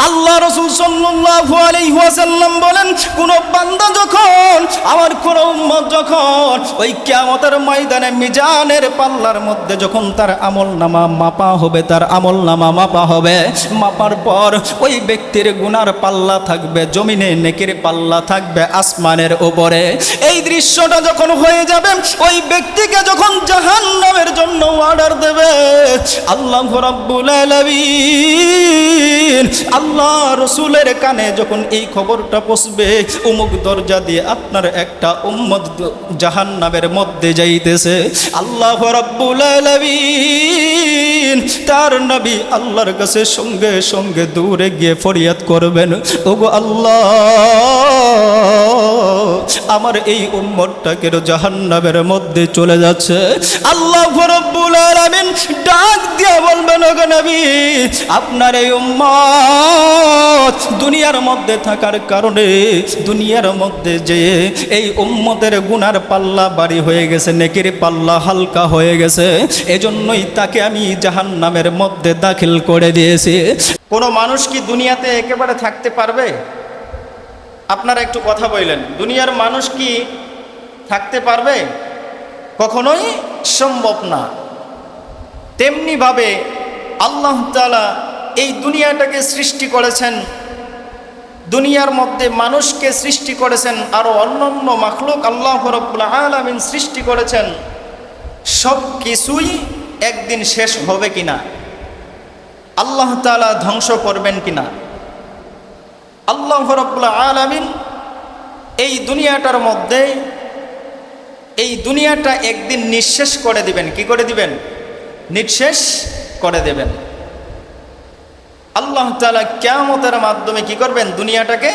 আল্লাহ রাসূল সাল্লাল্লাহু আলাইহি ওয়াসাল্লাম বলেন, কোন বান্দা যখন, আমার কোন উম্মত যখন ওই কিয়ামতের ময়দানে মিজানের পাল্লার মধ্যে যখন তার আমলনামা মাপা হবে, তার আমলনামা মাপা হবে, মাপার পর ওই ব্যক্তির গুনার পাল্লা থাকবে জমিনে, নেকির পাল্লা থাকবে আসমানের উপরে। এই দৃশ্যটা যখন হয়ে যাবে, ওই ব্যক্তিকে যখন জাহান্নামের জন্য অর্ডার দেবে আল্লাহ রাব্বুল আলামিন, আল্লাহ রাসূলের কানে যখন এই খবরটা পৌঁছবে, অমুক দরজা দিয়ে আপনার একটা উম্মত জাহান্নামের মধ্যে যাইতেছে, আল্লাহ রাব্বুল আলামিন তার নবী আল্লাহর কাছে সঙ্গে সঙ্গে দূরে গিয়ে ফরিয়াদ করবেন, ওগো আল্লাহ, আমার এই উম্মতটাকে জাহান্নামের মধ্যে চলে যাচ্ছে। আল্লাহ রাব্বুল আলামিন ডাক দিয়ে বলবেন, ওগো নবী, আপনার এই উম্মত দুনিয়ার মধ্যে থাকার কারণে, দুনিয়ার মধ্যে যে এই উম্মতের গুনার পাল্লা ভারী হয়ে গেছে, নেকির পাল্লা হালকা হয়ে গেছে, এজন্যই তাকে আমি জাহান্নামের মধ্যে দাখিল করে দিয়েছি। কোনো মানুষ কি দুনিয়াতে একেবারে থাকতে পারবে? আপনারা একটু কথা বললেন, দুনিয়ার মানুষ কি থাকতে পারবে? কখনোই সম্ভব না। তেমনিভাবে আল্লাহ তাআলা এই দুনিয়াটাকে সৃষ্টি করেছেন, দুনিয়ার মধ্যে মানুষকে সৃষ্টি করেছেন, আরও অন্যান্য মাখলুক আল্লাহ রাব্বুল আলামিন সৃষ্টি করেছেন। সব কিছুই একদিন শেষ হবে কিনা, আল্লাহ তাআলা ধ্বংস করবেন কিনা, আল্লাহ রাব্বুল আলামিন এই দুনিয়াটার মধ্যে, এই দুনিয়াটা একদিন নিঃশেষ করে দিবেন। কি করে দিবেন? নিঃশেষ করে দেবেন। আল্লাহ তাআলা কিয়ামতের মাধ্যমে কি করবেন? দুনিয়াটাকে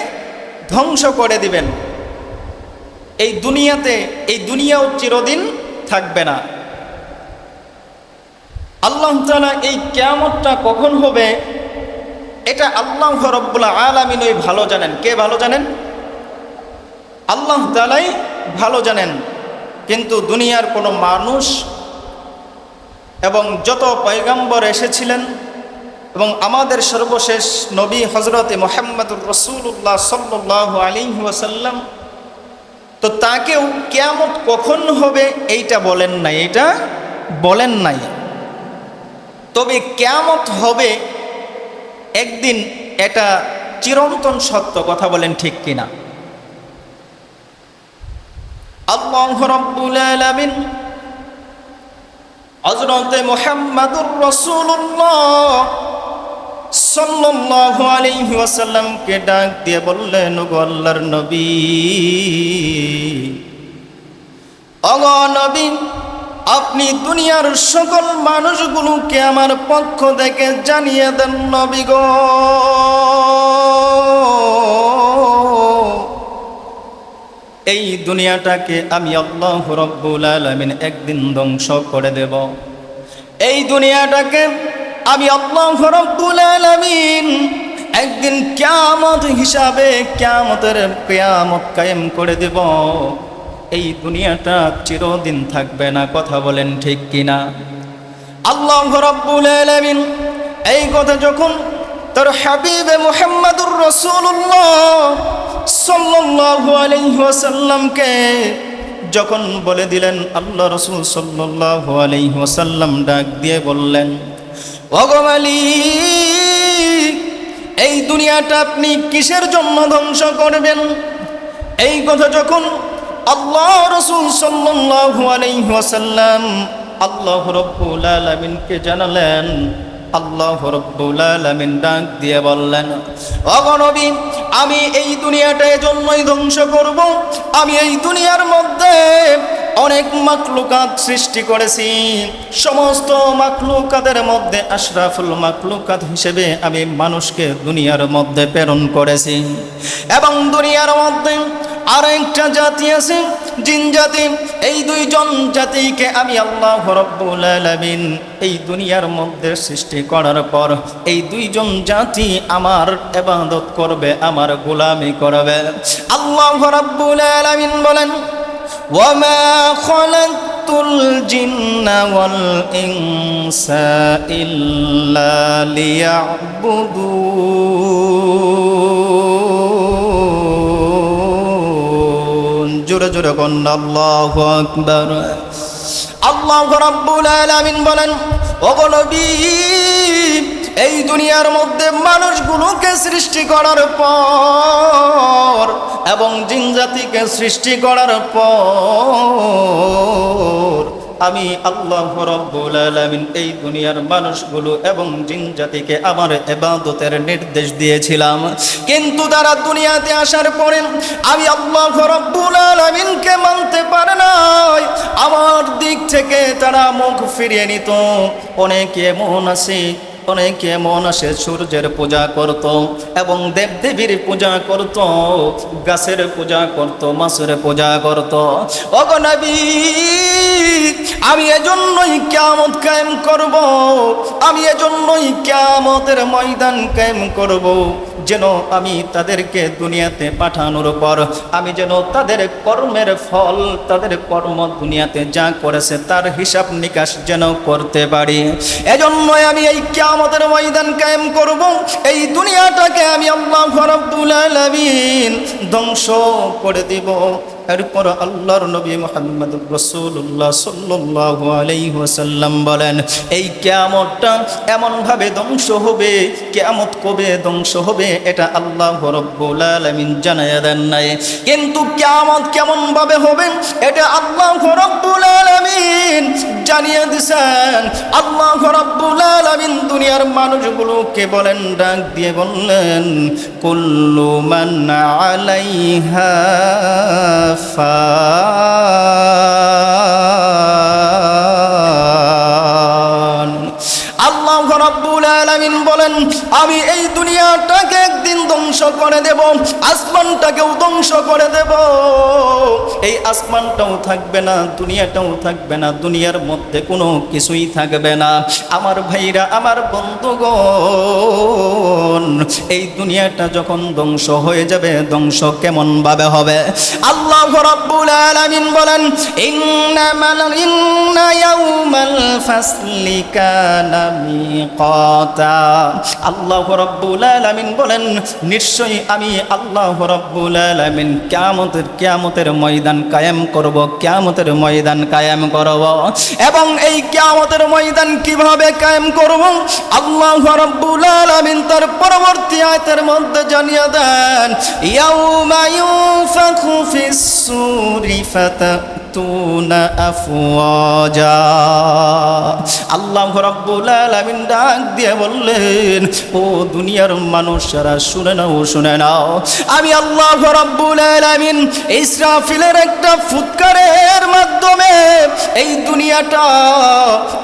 ধ্বংস করে দিবেন। এই দুনিয়াতে, এই দুনিয়াও চিরদিন থাকবে না। আল্লাহ তাআলা এই কিয়ামতটা কখন হবে এটা আল্লাহ রাব্বুল আলামিন ওই ভালো জানেন। কে ভালো জানেন? আল্লাহ তাআলাই ভালো জানেন। কিন্তু দুনিয়ার কোনো মানুষ এবং যত পয়গম্বর এসেছিলেন এবং আমাদের সর্বশেষ নবী হযরতে মুহাম্মদুর রাসূলুল্লাহ সাল্লাল্লাহু আলাইহি ওয়াসাল্লাম, তো তাকেও কিয়ামত কখন হবে এইটা বলেন নাই, এটা বলেন নাই। তবে কিয়ামত হবে একদিন, এটা চিরন্তন সত্য। কথা বলেন ঠিক কিনা? আল্লাহ রাব্বুল আলামিন হযরতে মুহাম্মদুর রাসূলুল্লাহ সাল্লাল্লাহু আলাইহি ওয়াসাল্লামকে ডাক দিয়ে বললেন, ওগো আল্লাহর নবী, ওগো নবী, আপনি দুনিয়ার সকল মানুষগুলোকে আমার পক্ষ থেকে জানিয়ে দেন, নবী গো, এই দুনিয়াটাকে আমি আল্লাহ রাব্বুল আলামিন একদিন ধ্বংস করে দেব। এই দুনিয়াটাকে আমি আল্লাহ রাব্বুল আলামিন একদিন কিয়ামত হিসাবে কিয়ামত কায়েম করে দেব। এই দুনিয়াটা চিরদিন থাকবে না। কথা বলেন ঠিক কিনা? আল্লাহ রাব্বুল আলামিন এই কথা যখন তার হাবিবে মুহাম্মদুর রাসূলুল্লাহ সাল্লাল্লাহু আলাইহি ওয়াসাল্লামকে যখন বলে দিলেন, আল্লাহ রাসূল সাল্লাল্লাহু আলাইহি ওয়াসাল্লাম ডাক দিয়ে বললেন, ওগো মালিক, এই দুনিয়াটা আপনি কিসের জন্য ধ্বংস করবেন? এই কথা যখন আল্লাহ রাসূল সাল্লাল্লাহু আলাইহি ওয়াসাল্লাম আল্লাহ রাব্বুল আলামিনকে জানালেন, আল্লাহ রাব্বুল আলামিন ডাক দিয়ে বললেন, ওগো নবী, আমি এই দুনিয়াটা এজন্যই ধ্বংস করব, আমি এই দুনিয়ার মধ্যে অনেক মাখলুকাত সৃষ্টি করেছি। সমস্ত মাখলুকাতের মধ্যে আশরাফুল মাখলুকাত হিসেবে আমি মানুষকে দুনিয়ার মধ্যে প্রেরণ করেছি। এবং দুনিয়ার মধ্যে আর একটা জাতি আছে, জিন জাতি। এই দুইজন জাতিকে আমি আল্লাহ রাব্বুল আলামিন এই দুনিয়ার মধ্যে সৃষ্টি করার পর এই দুইজন জাতি আমার ইবাদত করবে, আমার গোলামি করবে। আল্লাহ রাব্বুল আলামিন বলেন, ওয়ামা খালাকতুল জিন্না ওয়াল ইনসা ইল্লা লিয়াবুদুন। জোরে জোরে কন্না আল্লাহু আকবার। আল্লাহ রাব্বুল আলামিন বলেন, ওগো নবী, এই দুনিয়ার মধ্যে মানুষগুলোকে সৃষ্টি করার পর এবং জিন জাতিকে সৃষ্টি করার পর আমি আল্লাহ রাব্বুল আলামিন এই দুনিয়ার মানুষগুলো এবং জিন জাতিকে আমার ইবাদতের নির্দেশ দিয়েছিলাম। কিন্তু তারা দুনিয়াতে আসার পরে আমি আল্লাহ রাব্বুল আলামিনকে মানতে পারে নাই, আমার দিক থেকে তারা মুখ ফিরিয়ে নিত। অনেকে এমন আসে সূর্যের পূজা করত এবং দেবদেবীর পূজা করত, গাছের পূজা করত, মাছের পূজা করত। ওগো নবী, আমি এজন্যই কিয়ামত কায়েম করব, আমি এজন্যই কিয়ামতের ময়দান কায়েম করব, যেন আমি তাদেরকে দুনিয়াতে পাঠানোর পর আমি যেন তাদের কর্মের ফল, তাদের কর্ম দুনিয়াতে যা করেছে তার হিসাব নিকাশ যেন করতে পারি। এজন্যই আমি এই কিয়ামতের ময়দান কায়েম করব। এই দুনিয়াটাকে আমি আল্লাহ রাব্বুল আলামিন ধ্বংস করে দিব। এরপর আল্লাহর নবী মুহাম্মদুর রাসূলুল্লাহ সাল্লাল্লাহু আলাইহি ওয়াসাল্লাম বলেন, এই কিয়ামতটা এমনভাবে ধ্বংস হবে, কিয়ামত কবে ধ্বংস হবে এটা আল্লাহ রাব্বুল আলামিন জানায়া দেন নাই, কিন্তু কিয়ামত কেমনভাবে হবে এটা আল্লাহ রাব্বুল আলামিন জানিয়ে দিয়েছেন। আল্লাহ রাব্বুল আলামিন দুনিয়ার মানুষগুলোকে বলেন, ডাক দিয়ে বললেন, কুল্লু মান আলাইহা ফান। আল্লাহ রাব্বুল আলামিন বলেন, আমি এই দুনিয়াটাকে একদিন ধ্বংস করে দেব, আসমানটাকেও ধ্বংস করে দেব। এই আসমানটাও থাকবে না, দুনিয়াটাও থাকবে না, দুনিয়ার মধ্যে কোনো কিছুই থাকবে না। আমার ভাইরা, আমার বন্ধুগণ, এই দুনিয়াটা যখন ধ্বংস হয়ে যাবে, ধ্বংস কেমন ভাবে হবে? আল্লাহ রাব্বুল আলামিন বলেন, ইন্না ইয়াউমাল ফাসলি কানা মিকাতা। আল্লাহ রাব্বুল আলামিন বলেন, নিশ্চয়ই আমি আল্লাহ রাব্বুল আলামিন কিয়ামতের ময়দান কায়েম করব, কিয়ামতের ময়দান কায়েম করব। এবং এই কিয়ামতের ময়দান কিভাবে কায়েম করব আল্লাহ রাব্বুল আলামিন তার পরবর্তী আয়াতের মধ্যে জানিয়ে দেন, ইয়াউমা ইউনফাখু ফিস সূরি ফাতাতুনা আফওয়াজা। আল্লাহ রাব্বুল আলামিন ডাক দিয়ে বললেন, ও দুনিয়ার মানুষেরা শুনে নাও, আমি আল্লাহ রাব্বুল আলামিন ইসরাফিলের একটা ফুৎকারের মাধ্যমে এই দুনিয়াটা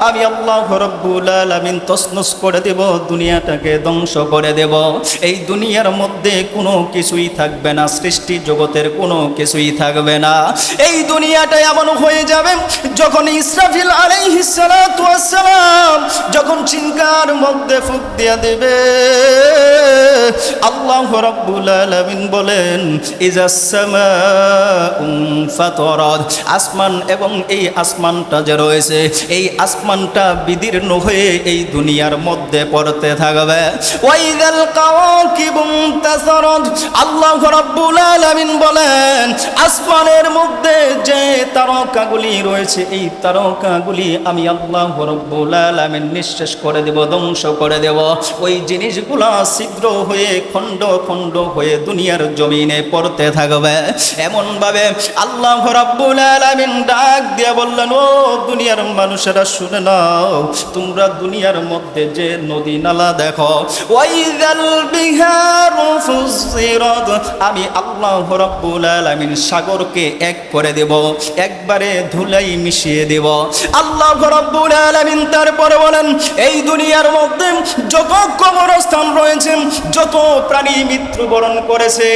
আমি আল্লাহ রাব্বুল আলামিন তছনছ করে দেব, দুনিয়াটাকে ধ্বংস করে দেব। এই দুনিয়ার মধ্যে কোনো কিছুই থাকবে না, সৃষ্টি জগতের কোনো কিছুই থাকবে না। এই দুনিয়াটা এমন হয়ে যাবে যখন ইসরাফিল আলাইহিস সালাতু ওয়াস সালাম যখন চিনকার মধ্যে ফুঁক দিয়ে দেবে, আল্লাহ রাব্বুল আলামিন বলেন, ইজাস সামাউ ফাতারাত। আসমান এবং এই আসমানটা যে রয়েছে, এই আসমানটা বিদীর্ণ হয়ে এই দুনিয়ার মধ্যে পড়তে থাকবে। ওয়াইদাল কাওয়াকিবু ইনতাসারাত। আল্লাহ রাব্বুল আলামিন বলেন, আসমানের মধ্যে যে তারকাগুলি রয়েছে, এই তারকাগুলি আমি আল্লাহ রাব্বুল আলামিন নিঃশেষ করে দেব, ধ্বংস করে দেব। ওই জিনিসগুলা ছিদ্র হয়ে খণ্ড খণ্ড হয়ে দুনিয়ার জমিনে পড়তে থাকবে। এমনভাবে আল্লাহ রাব্বুল আলামিন ডাক দিয়ে বললেন, ও দুনিয়ার মানুষেরা শুনে নাও, তোমরা দুনিয়ার মধ্যে যে নদী নালা দেখো, ওয়াইযাল বিহারু ফুসসিরাত। আমি আল্লাহ রাব্বুল আলামিন সাগরকে এক করে দেব, একবারে ধুলাই মিশিয়ে দেব। আল্লাহ রাব্বুল আলামিন তারপরে বলেন, এই দুনিয়ার মধ্যে যত কবরস্থান রয়েছে, যত প্রাণী মৃত্যুবরণ করেছে,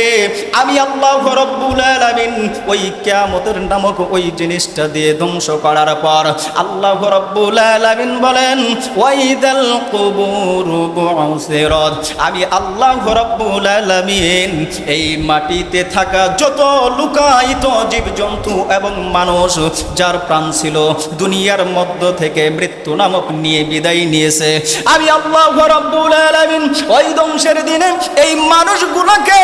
আমি আল্লাহ রাব্বুল আলামিন ওই কিয়ামতের নামক ওই জিনিসটা দিয়ে ধ্বংস করার পর আল্লাহ রাব্বুল আলামিন বলেন, ওয়াইদাল কুবুরু বুসিরাত। আমি আল্লাহ রাব্বুল আলামিন এই মাটিতে থাকা যত লুকায়িত জীবজন্তু এবং মানুষ যার প্রাণ ছিল দুনিয়ার মধ্য থেকে মৃত্যু নামক নিয়ে বিদায় নিয়েছে, আমি আল্লাহ রাব্বুল আলামিন ওই ধ্বংসের দিনে এই মানুষগুলোকে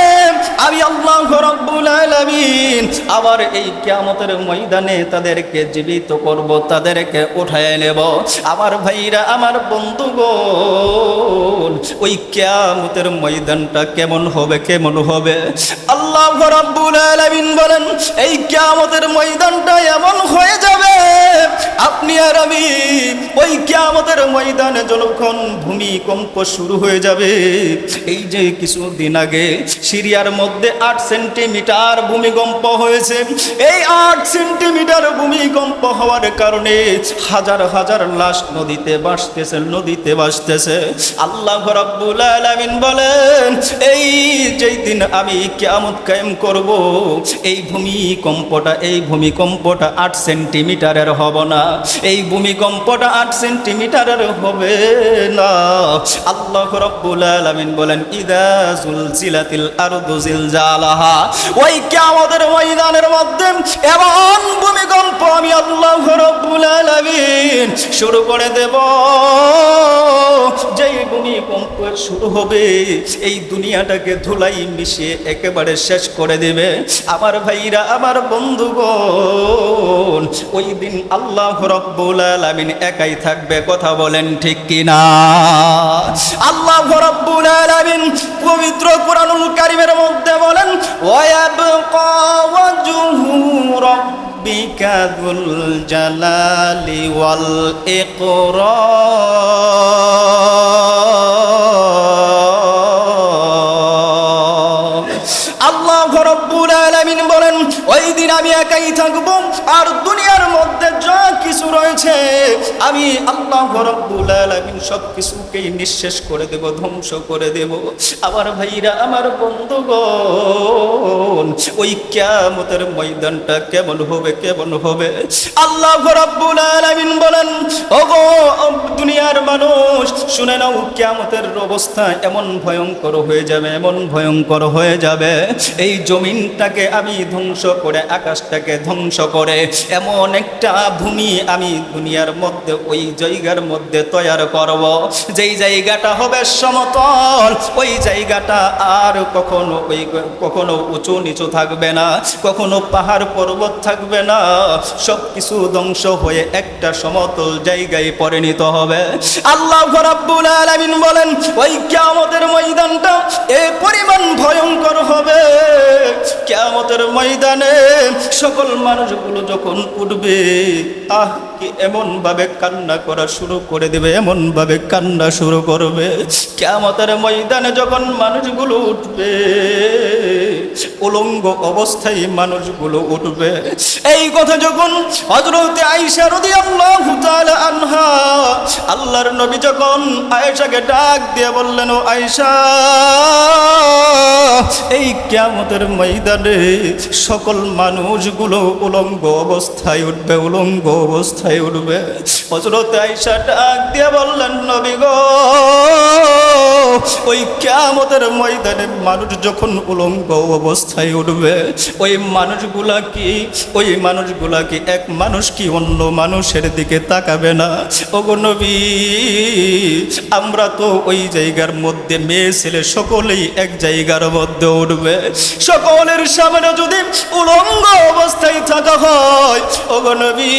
আমি আল্লাহ রাব্বুল আলামিন আবার এই কিয়ামতের ময়দানে তাদেরকে জীবিত করব, তাদেরকে উঠায় নেব। আমার ভাইরা, আমার বন্ধুগণ, ওই কিয়ামতের ময়দানটা কেমন হবে, কেমন হবে? আল্লাহ রাব্বুল আলামিন বলেন এই কিয়ামতের ময়দানটা এমন হয়ে যাবে, আপনি আর আমি ওই কিয়ামতের ময়দানে যখন ভূমিকম্প শুরু হয়ে যাবে, এই যে কিছুদিন আগে সিরিয়ার মধ্যে 8 সেন্টিমিটার ভূমিকম্প হয়েছে, এই 8 সেন্টিমিটার ভূমিকম্প হওয়ার কারণে হাজার হাজার লাশ নদীতে ভাসতেছে। আল্লাহ রাব্বুল আলামিন বলেন এই যেই দিন আমি কিয়ামত কায়েম করব, এই ভূমিকম্পটা 8 সেন্টিমিটারের হবে না, এই ভূমিকম্পটা 8 সেন্টিমিটারের হবে না। আল্লাহ রাব্বুল আলামিন বলেন ইদা জুলজিলাতিল আরদু জিলজালাহা, ওই কিয়ামতের ময়দানের মধ্যে এমন ভূমিকম্প আমি আল্লাহ রাব্বুল আলামিন শুরু করে দেব, যেই ভূমিকম্প শুরু হবে এই দুনিয়াটাকে ধুলাই মিশিয়ে একেবারে শেষ করে দেবে। আমার ভাইরা, আমার বন্ধুগণ, ওই দিন আল্লাহ রাব্বুল আলামিন একাই থাকবে, কথা বলেন ঠিক কিনা? আল্লাহ রাব্বুল আলামিন পবিত্র কোরআনুল কারীমের মধ্যে বলেন ওয়ায়াবকা ওয়াজহু রাব্বিকা যুল জালালি ওয়াল ইকরাম। আল্লাহ রাব্বুল আলামিন বলেন ওই দিন আমি একাই থাকবো, আর দুনিয়ার মধ্যে যা কিছু রয়েছে আমি আল্লাহ রাব্বুল আলামিন সব কিছুকেই নিঃশেষ করে দেব, ধ্বংস করে দেব। আমার ভাইরা, আমার বন্ধুগণ, ওই কিয়ামতের ময়দানটা কেমন হবে, কেমন হবে? আল্লাহ রাব্বুল আলামিন বলেন ওগো দুনিয়ার মানুষ, শুনে নাও, কিয়ামতের অবস্থা এমন ভয়ঙ্কর হয়ে যাবে, এমন ভয়ঙ্কর হয়ে যাবে, এই জমিনটাকে আমি ধ্বংস করে, আকাশটাকে ধ্বংস করে এমন একটা ভূমি আমি দুনিয়ার মধ্যে ওই জায়গার মধ্যে তৈরি করব, যেই জায়গাটা হবে সমতল, ওই জায়গাটা আর কখনো উঁচু নিচু থাকবে না, কখনো পাহাড় পর্বত থাকবে না, সব কিছু ধ্বংস হয়ে একটা সমতল জায়গায় পরিণত হবে। আল্লাহ রাব্বুল আলামিন বলেন ওই কিয়ামতের ময়দানটা এই পরিমাণ ভয়ঙ্কর হবে, কিয়ামতের ময়দানে সকল মানুষগুলো যখন উঠবে, কি এমন ভাবে কান্না করা শুরু করে দেবে, এমন ভাবে কান্না শুরু করবে। কিয়ামতের ময়দানে যখন মানুষগুলো উঠবে, উলঙ্গ অবস্থায় মানুষগুলো উঠবে। এই কথা যখন হযরত আয়েশা রাদিয়াল্লাহু তাআলা আনহা, আল্লাহর নবী যখন আয়েশাকে ডাক দিয়ে বললেন ও আয়েশা, এই কিয়ামতের ময়দানে সকল মানুষগুলো উলঙ্গ অবস্থায় উঠবে, উলঙ্গ অবস্থায় উঠবে। হযরত আয়েশা ডাক দিয়ে বললেন নবী গো, ওই কিয়ামতের ময়দানে মানুষ যখন উলঙ্গ অবস্থায় উঠবে, ওই মানুষগুলা কি এক মানুষ কি অন্য মানুষের দিকে তাকাবে না? ওগো নবী, আমরা তো ওই জায়গার মধ্যে মেয়ে ছেলে সকলেই এক জায়গার মধ্যে উঠবে, সকলের সামনে যদি উলঙ্গ অবস্থায় থাকা হয় ওগো নবী,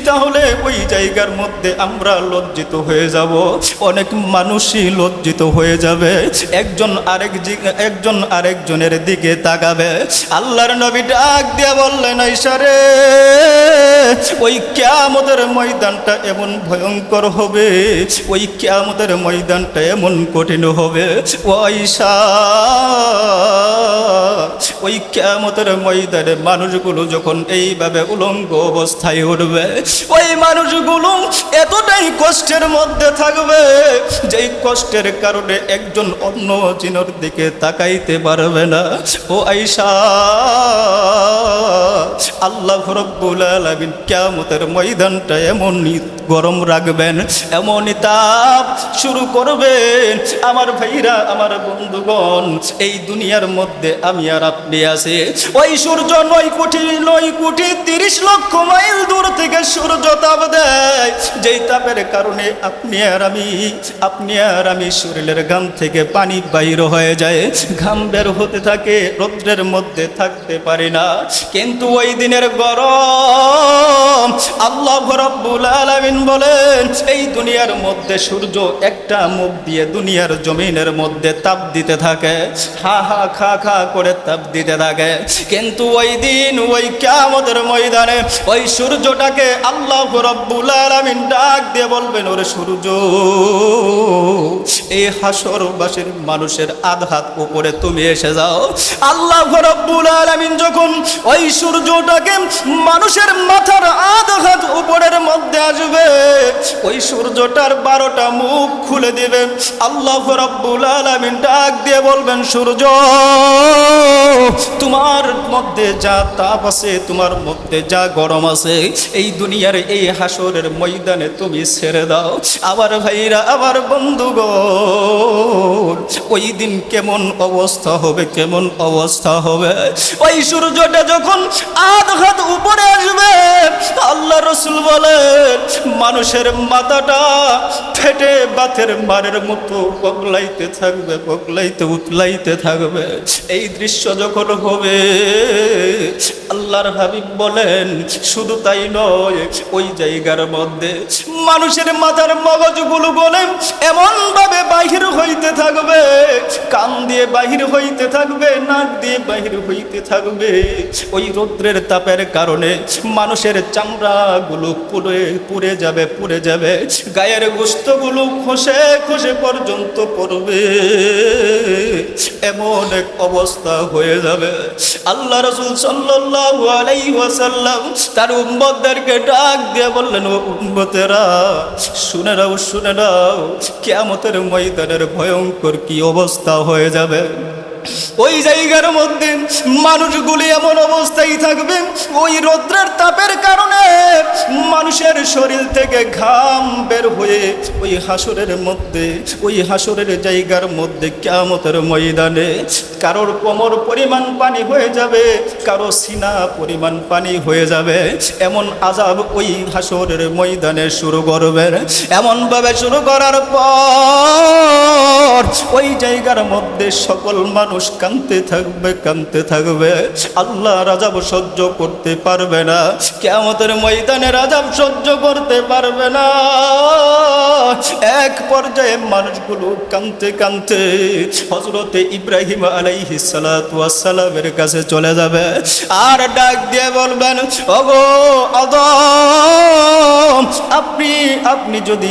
তাহলে ওই জায়গার মধ্যে আমরা লজ্জিত হয়ে যাব, অনেক মানুষই লজ্জিত হয়ে যাবে, একজন আরেকজনের দিকে তাকাবে। আল্লাহর নবী ডাক দিয়ে বললেন আয়েশা রে, ওই কিয়ামতের ময়দানটা এমন ভয়ঙ্কর হবে, ওই কিয়ামতের ময়দানটা এমন কঠিন হবে ও আয়েশা, ওই কিয়ামতের ময়দানে মানুষগুলো যখন এইভাবে উলঙ্গ অবস্থায় উঠবে, ওই মানুষগুলো এতটাই কষ্টের মধ্যে থাকবে যেই কষ্টের কারণে একজন অন্য জিনের দিকে তাকাইতে পারবে না। ও আয়েশা, আল্লাহ রাব্বুল আলামিন কিয়ামতের ময়দানটা এমনই গরম রাখবেন, এমনই তাপ শুরু করবেন। আমার ভাইরা, আমার বন্ধুগণ, এই দুনিয়ার মধ্যে আমি আর আপনি আছি। ওই সূর্য 9 কোটি 30 লক্ষ মাইল দূর থেকে সূর্য তাপ দেয়, যেই তাপের কারণে আপনি আর আমি শরীরের ঘাম থেকে পানি বাইর হয়ে যায়, ঘাম বের হতে থাকে, রৌদ্রের মধ্যে থাকতে পারি না। কিন্তু ওই দিনের গরম আল্লাহ রাব্বুল আলামিন বলেন, এই দুনিয়ার মধ্যে সূর্য একটা মুখ দিয়ে দুনিয়ার জমিনের মধ্যে তাপ দিতে থাকে, হা হা খা খা করে তাপ দিতে থাকে। কিন্তু ওই দিন ওই কিয়ামতের ময়দানে ওই সূর্যটাকে আল্লাহ রাব্বুল আলামিন ডাক দিয়ে বলবেন, ওরে সূর্য, এই হাসরবাসীর মানুষের আধাত উপরে তুমি এসে যাও। আল্লাহ রাব্বুল আলামিন যখন ওই সূর্যটাকে মানুষের মাথার আধাত উপরের মধ্যে আসবে, ওই সূর্যটার 12টা মুখ খুলে দিবেন। আল্লাহ রাব্বুল আলামিন ডাক দিয়ে বলবেন, সূর্য, তোমার মধ্যে যা তাপ আছে, তোমার মধ্যে যা গরম আছে, এই দুনিয়ার এই হাসরের ময়দানে তুমি ছেড়ে দাও। আমার ভাইরা, আমার বন্ধুগণ, ওই দিন কেমন অবস্থা হবে, কেমন অবস্থা হবে। ওই সূর্যটা যখন আধ হাত উপরে আসবে, আল্লাহ রাসূল বলেন, মানুষের মাথাটা ফেটে বাতের মারের মতো পগলাইতে থাকবে, পগলাইতে উতলাইতে থাকবে। এই দৃশ্য যখন হবে, আল্লাহর হাবিব বলেন, শুধু তাই নয়, ওই জায়গার মধ্যে মানুষের মাথার মগজগুলো গলে এমন ভাবে বাহির হইতে থাকবে, কান দিয়ে বাহির হইতে থাকবে, নাক দিয়ে বাহির হইতে থাকবে। ওই রৌদ্রের তাপের কারণে মানুষের চামড়াগুলো পুড়ে যাবে, গায়ের গোশতগুলো খসে খসে পর্যন্ত পড়বে, এমন এক অবস্থা হয়ে যাবে। আল্লাহ রাসূল সাল্লাল্লাহু আলাইহি ওয়াসাল্লাম তার উম্মতদেরকে ডাক দিয়ে বললেন, ও উম্মতেরা, শুনে নাও, কিয়ামতের ময়দানের ভয়ঙ্কর কি অবস্থা হয়ে যাবে। ওই জায়গার মধ্যে মানুষগুলি এমন অবস্থায় থাকবে, ওই রৌদ্রের তাপের কারণে মানুষের শরীর থেকে ঘাম বের হয়ে ওই হাসরের জায়গার মধ্যে কিয়ামতের ময়দানে কারোর কোমর পরিমাণ পানি হয়ে যাবে, কারো সিনা পরিমাণ পানি হয়ে যাবে। এমন আযাব ওই হাসরের ময়দানে শুরু করবে। এমনভাবে শুরু করার পর ওই জায়গার মধ্যে সকল মানুষ কাঁদতে থাকবে। আল্লাহর আযাব সহ্য করতে পারবে না, কিয়ামতের ময়দানের আযাব সহ্য করতে পারবে না। এক পর্যায়ে মানুষগুলো কাঁদতে হযরতে ইব্রাহিম আলাইহিস সালাতু ওয়াস সালামের কাছে চলে যাবে, আর ডাক দিয়ে বলবেন, ওগো আদম, আপনি যদি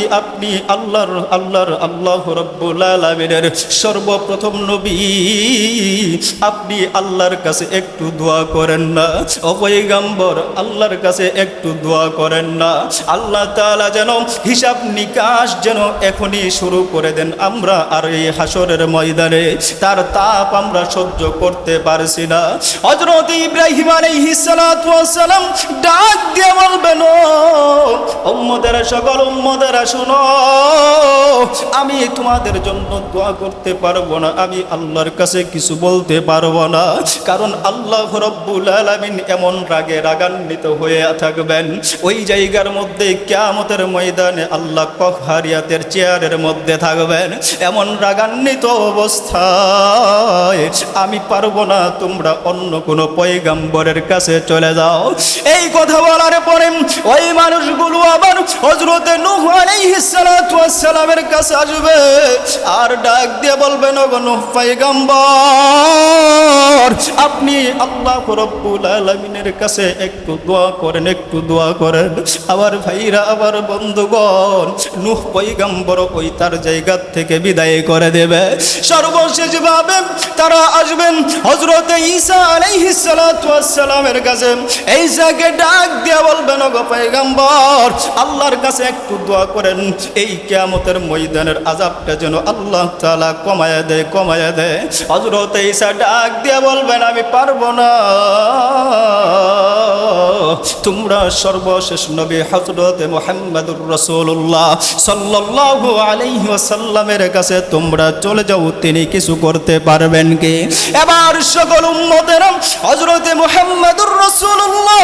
আল্লাহ রাব্বুল আলামিনের সর্বপ্রথম নবী, আপনি আল্লাহর কাছে একটু দোয়া করেন না। ও পয়গম্বর, আল্লাহর কাছে একটু দোয়া করেন না, আল্লাহ তাআলা যেন হিসাব নিকাশ যেন এখনই শুরু করে দেন। আমরা আর এই হাসরের ময়দানে তার তাপ আমরা সহ্য করতে পারছি না। হযরত ইব্রাহিম আলাইহিস সালাতু ওয়াস সালাম ডাক দিয়ে বলবেন, ও উম্মতেরা, সকল উম্মতেরা শুনো, আমি তোমাদের জন্য দোয়া করতে পারবো না, আমি আল্লাহর কাছে কিছু বলতে পারবো না, কারণ আল্লাহ রাব্বুল আলামিন এমন রাগান্বিত হয়ে থাকবেন। ওই জায়গার মধ্যে কিয়ামতের ময়দানে আল্লাহ কখহারিয়াতের চেয়ারের মধ্যে থাকবেন, এমন রাগান্বিত অবস্থায় আমি পারবো না, তোমরা অন্য কোনো পয়গম্বরের কাছে চলে যাও। এই কথা বলার পরে ওই মানুষগুলো আবার হযরতে নূহ আলাইহিস সালাতু ওয়াস সালামের কাছে আসবে, আর ডাক দিয়ে বলবেন, ও নূহ পয়গম্বর, পয়গম্বর আপনি আল্লাহ রাব্বুল আলামিনের কাছে একটু দোয়া করেন, একটু দোয়া করেন। আমার ভাইরা, আমার বন্ধুগণ, নূহ পয়গম্বর ওই তার জায়গা থেকে বিদায় করে দেবে। সর্বশেষ ভাবে তারা আসবেন হযরত ঈসা আলাইহিস সালাতু ওয়াস সালামের কাছে। ঈসাকে ডাক দিয়ে বলবেন, ওগো পয়গম্বর, আল্লাহর কাছে একটু দোয়া করেন, এই কিয়ামতের ময়দানের আযাবটা যেন আল্লাহ তাআলা কমায়া দেয়, কমায়া দেয়। হযরত ঈসা ডাক দিয়ে বলবেন, আমি পারবো না। তোমরা সর্বশেষ নবী হযরত মুহাম্মদুর রাসূলুল্লাহ সাল্লাল্লাহু আলাইহি ওয়াসাল্লামের কাছে তোমরা চলে যাও, তিনি কিছু করতে পারবেন কি? এবার সকল উম্মতেরা হযরত মুহাম্মদুর রাসূলুল্লাহ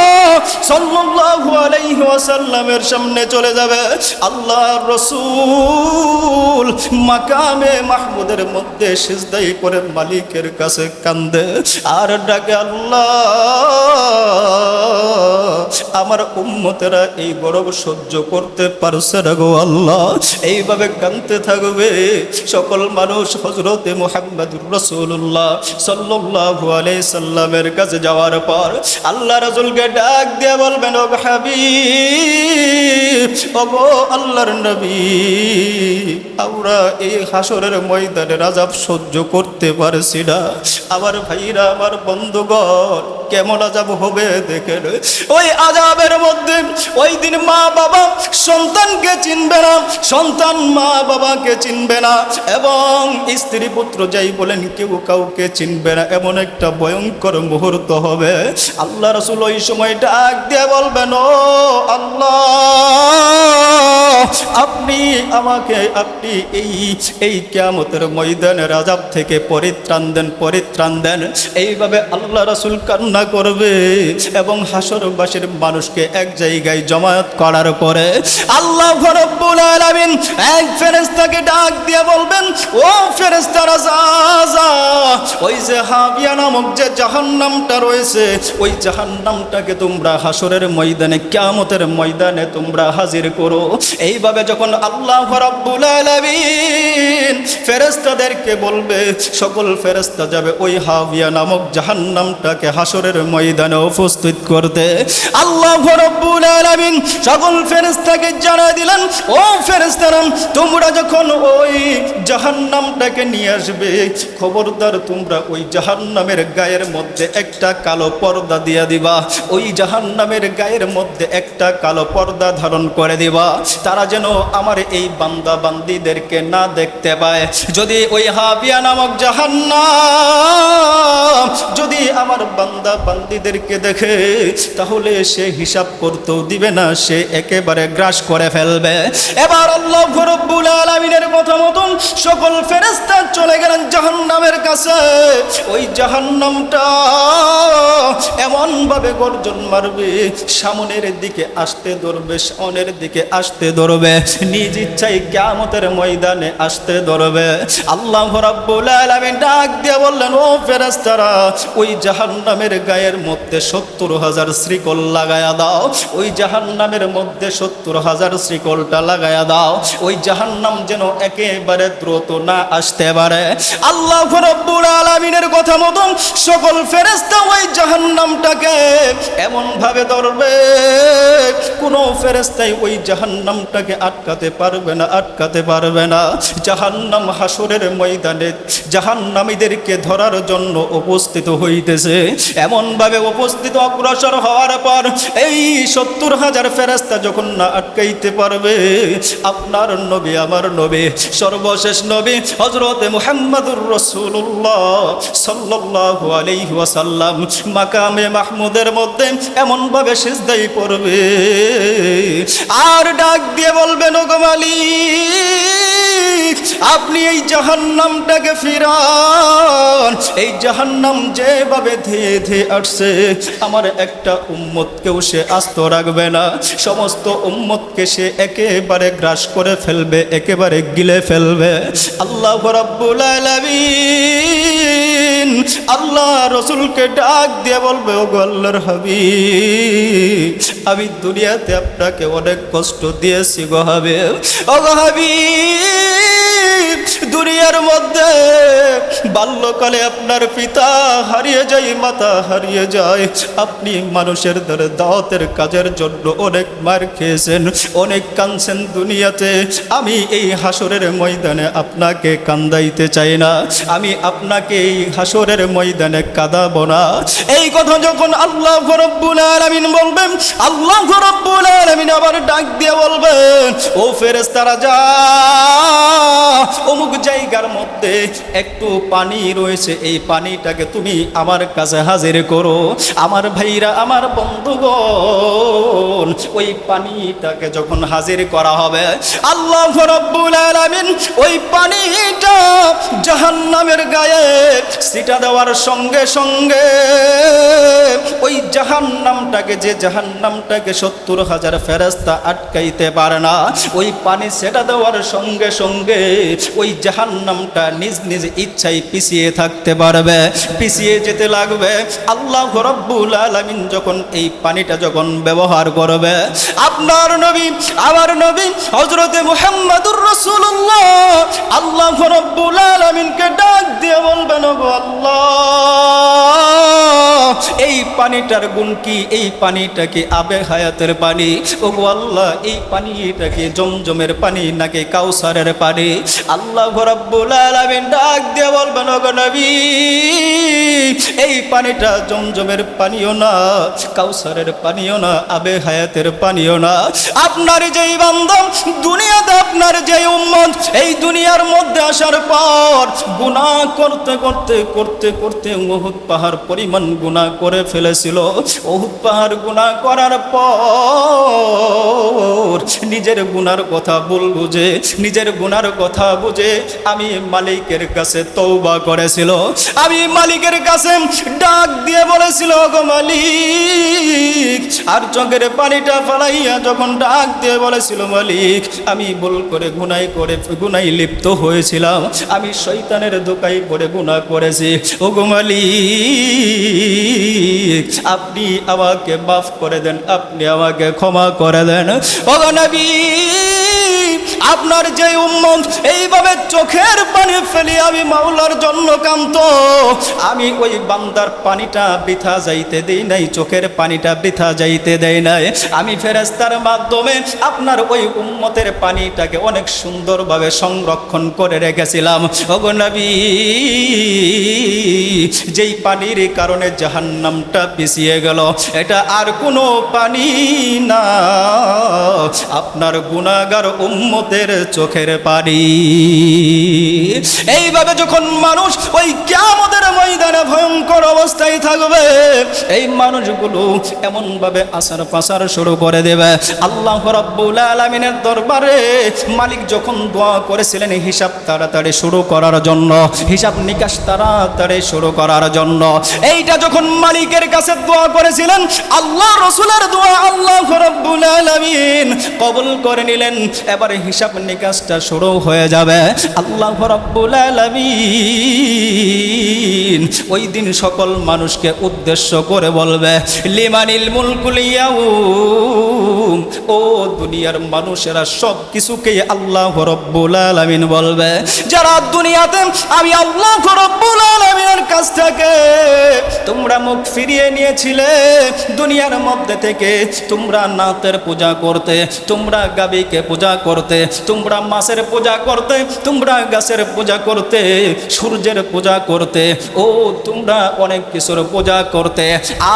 সাল্লাল্লাহু আলাইহি ওয়াসাল্লামের সামনে চলে যাবে। আল্লাহর রাসূল মাকামে মাহমুদের মধ্যে সিজদায় পড়ে মালিকের কাছে কান্দে আর ডাকে, আল্লাহ, আমার উম্মতেরা এই গরম সহ্য করতে পারছে না গো আল্লাহ। এইভাবে কাঁদতে থাকবে সকল মানুষ। হযরতে মুহাম্মদুর রাসূলুল্লাহ সাল্লাল্লাহু আলাইহি সাল্লামের কাছে যাওয়ার পর আল্লাহ রাসূলকে ডাক দিয়ে বলবেন, ও হাবিব, ওগো আল্লাহর নবী, আমরা এই হাসরের ময়দানের আযাব সহ্য করতে পারছি না। আমার ভাইরা, আমার বন্ধুগণ, কেমন আযাব হবে দেখেন। ওই আযাবের মধ্যে ওই দিন মা বাবা সন্তানকে চিনবে না, সন্তান মা বাবাকে চিনবে না, এবং স্ত্রী পুত্র যাই বলেন কেউ কাউকে চিনবে না। এমন একটা ভয়ঙ্কর মুহূর্ত হবে। আল্লাহ রাসূল ওই সময় ডাক দিয়ে বলবেন, ও আল্লাহ, আপনি আমাকে আপনি এই কিয়ামতের ময়দানের আযাব থেকে পরিত্রাণ দেন, পরিত্রাণ দেন। এইভাবে আল্লাহ রাসূল কান্না করবে এবং হাসরবাসীর মানুষকে এক জায়গায় জমায়েত করার পরে আল্লাহ রাব্বুল আলামিন এক ফেরেশতাকে ডাক দিয়ে বলবেন, ও ফেরেশতারা, যা, ওই যে হাবিয়া নামক যে জাহান্নামটা রয়েছে, ওই জাহান্নামটাকে তোমরা হাসরের ময়দানে, কিয়ামতের ময়দানে তোমরা হাজির করো। এইভাবে যখন আল্লাহ রাব্বুল আলামিন ফেরেশতাদেরকে বলবে, সকল ফেরেশতা যাবে ওই হাবিয়া নামক জাহান্নামটাকে হাসরের ময়দানে উপস্থিত করতে। আল্লাহ রাব্বুল আলামিন সকল ফেরেশতাকে জানাই দিলেন, ও ফেরেশতারা, তোমরা যখন ওই জাহান্নামটাকে নিয়ে আসবে, খবরদার তোমরা ওই জাহান্নামের গায়ের মধ্যে একটা কালো পর্দা দিয়ে দিবা। ওই জাহান্নামের গায়ের মধ্যে একটা কালো পর্দা ধারণ করে দিবা, তারা যেন আমার এই বান্দা বান্দীদেরকে না দেখতে পায়। যদি ওই হাবিয়া নামক জাহান্নাম যদি আমার বান্দা বান্দীদেরকে দেখে, তাহলে সে হিসাব করতেও দিবে না, সে একেবারে গ্রাস করে ফেলবে। এবার আল্লাহ রাব্বুল আলামিনের কথা মতন সকল ফেরেশতা চলে গেলেন জাহান্নামের কাছে। ওই জাহান্নামটা এমন ভাবে গর্জন মারবে, সামনের দিকে আসতে ধরবে, সামনের দিকে আসতে ধরবে, নিজ ইচ্ছায় কিয়ামতের ময়দানে আসতে ধরবে। আল্লাহ রাব্বুল আলামিন ডাক দিয়ে বললেন, ও ফেরেশতারা, ওই জাহান্নামের গায়ের মধ্যে ৭০,০০০ শ্রীকল লাগায়া দাও। ওই জাহান্নামের মধ্যে ৭০,০০০ শ্রীকলটা লাগায়া দাও, ওই জাহান্নাম যেন একেবারে দ্রুত না আসতে পারে। আল্লাহ রাব্বুল আলামিনের কথা মতন সকল ফেরেশতা ওই জাহান্নামটাকে এমন ভাবে ধরবে, কোনো ফেরেশতাই ওই জাহান্নামটাকে আটকাতে পারবে না, আটকাতে পারবে না। জাহান্নাম হাসরের ময়দানে জাহান্নামীদেরকে ধরার জন্য উপস্থিত হইতেছে। এমন ভাবে উপস্থিত অগ্রসর হওয়ার পর এই ৭০,০০০ ফেরেশতা যখন না আটকাইতে পারবে, আপনার নবী, আমার নবী, সর্বশেষ নবী হযরত মুহাম্মদুর রাসূলুল্লাহ সাল্লাল্লাহু আলাইহি ওয়াসাল্লাম মাকামে মাহমুদের মধ্যে এমন ভাবে সিজদায় পড়বে আর ডাক দিয়ে বলবেন, ওগো মালিক, আপনি এই জাহান্নামটাকে ফিরান। এই জাহান্নাম যেভাবে ধেয়ে ধেয়ে আসছে, আমার একটা উম্মতকেও সে আস্ত রাখবে না, সমস্ত উম্মতকে সে একেবারে গ্রাস করে ফেলবে, একেবারে গিলে ফেলবে। আল্লাহ রাব্বুল আলামিন আল্লাহ রাসূলকে ডাক দিয়ে বলবে, ওগো আল্লাহর হাবিব, আমি দুনিয়াতে আপনাকে অনেক কষ্ট দিয়েছি গো হাবিব, ওগো হাবিব, দুনিয়ার মধ্যে বাল্যকালে আপনার পিতা হারিয়ে যায়, মাতা হারিয়ে যায়, আপনি মানুষের দ্বারা দাওয়াতের কাজের জন্য অনেক মার খেয়েছেন, অনেক কাঁদছেন দুনিয়াতে। আমি এই হাসরের ময়দানে আপনাকে কান্দাইতে চাই না, আমি আপনাকে এই হাসরের ময়দানে কাঁদাবো না। এই কথা যখন আল্লাহ রাব্বুল আলামিন বলবেন, আল্লাহ রাব্বুল আলামিন আবার ডাক দিয়ে বলবেন, ও ফেরেশতারা যা, অমুক জায়গার মধ্যে একটু পানি রয়েছে, এই পানিটাকে তুমি আমার কাছে হাজির করো। আমার ভাইরা, আমার বন্ধুগণ, ওই পানিটাকে যখন হাজির করা হবে, আল্লাহ রাব্বুল আলামিন ওই পানিটা জাহান্নামের গায়ে ছিটা দেওয়ার সঙ্গে সঙ্গে ওই জাহান্নামটাকে, যে জাহান্নামটাকে 70,000 ফেরেশতা আটকাইতে পারে না, ওই পানি ছিটা দেওয়ার সঙ্গে সঙ্গে ওই জাহান্নামটা নিজ নিজ ইচ্ছায় পিছিয়ে থাকতে পারবে, পিছিয়ে যেতে লাগবে। আল্লাহ রাব্বুল আলামিন যখন এই পানিটা যখন ব্যবহার করবে, আপনার নবী, আমার নবী হযরতে মুহাম্মদুর রাসূলুল্লাহ আল্লাহ রাব্বুল আলামিনকে ডাক দিয়ে বলবেন, ওগো আল্লাহ, এই পানিটার গুণ কি? এই পানিটা কি আবে হায়াতের পানি? ওগো আল্লাহ, এই পানিটা কি জমজমের পানি নাকি কাউসারের পানি? আল্লাহ রাব্বুল আলামিন ডাক দিয়ে বলবেন, ওগো নবী, এই পানিটা জমজমের পানিও না, কাউসারের পানিও না, আবে হায়াতের পানিও না। আপনার যেই বান্দা দুনিয়াতে, আপনার যেই উম্মত এই দুনিয়ার মধ্যে আসার পর গুনাহ করতে করতে করতে করতে উহুদ পাহাড় পরিমাণ গুনাহ করে ফেলেছিল, উহুদ পাহাড় গুনাহ করার পর নিজের গুনার কথা ভুল বুঝে, নিজের গুনার কথা বুঝে আমি মালিকের কাছে তওবা করেছিল, আমি মালিকের কাছে ডাক দিয়ে বলেছিল, গো মালিক, আর চোখের পানিটা ফেলাইয়া যখন ডাক দিয়ে বলেছিল, মালিক, আমি ভুল করে গুনায় লিপ্ত হয়েছিলাম, আমি শয়তানের ধোঁকায় পড়ে গুনাহ করেছি, ওগো মালিক, আপনি আমাকে মাফ করে দেন, আপনি আমাকে ক্ষমা করে দেন। ওগো নবী, আপনার যে উম্মত এইভাবে চোখের পানি ফেলি আমি মাওলার জন্য কাঁদতো, আমি ওই বান্দার পানিটা বৃথা যাইতে দেই নাই, চোখের পানিটা বৃথা যাইতে দেই নাই, আমি ফেরেশতার মাধ্যমে আপনার ওই উম্মতের পানিটাকে অনেক সুন্দরভাবে সংরক্ষণ করে রেখেছিলাম। ওগো নবী, যেই পানির কারণে জাহান্নামটা পিছিয়ে গেল, এটা আর কোনো পানি না, আপনার গুনাহগার উম্মতের চোখের পানি। এইভাবে যখন মানুষ ওই কিয়ামতের ময়দানে ভয়ঙ্কর অবস্থায় থাকবে, এই মানুষগুলো এমন ভাবে আসার পাসার শুরু করে দেবে। আল্লাহ রাব্বুল আলামিনের দরবারে মালিক যখন দোয়া করেছিলেন হিসাব তাড়াতাড়ি শুরু করার জন্য, হিসাব নিকাশ তাড়াতাড়ি শুরু করার জন্য, এইটা যখন মালিকের কাছে দোয়া করেছিলেন, আল্লাহ রাসূলের দোয়া আল্লাহ রাব্বুল আলামিন কবুল করে নিলেন। এবারে হিসাব নিকাশটা শুরু হয়ে যাবে। আল্লাহ রাব্বুল আলামিন ওই দিন সকল মানুষকে উদ্দেশ্য করে বলবে, লিমানিল মুলকুল ইয়াউম, ও দুনিয়ার মানুষেরা সব কিছুকে আল্লাহ রাব্বুল আলামিন বলবে, যারা দুনিয়াতে আমি আল্লাহ রাব্বুল আলামিনের কাছ থেকে তোমরা মুখ ফিরিয়ে নিয়েছিলে, দুনিয়ার মধ্যে থেকে তোমরা নাতের পূজা করতে, তোমরা গাবিকে পূজা করতে, তোমরা মাছের পূজা করতে, তোমরা গাছের পূজা করতে, সূর্যের পূজা করতে, ও তোমরা অনেক কিছুর পূজা করতে,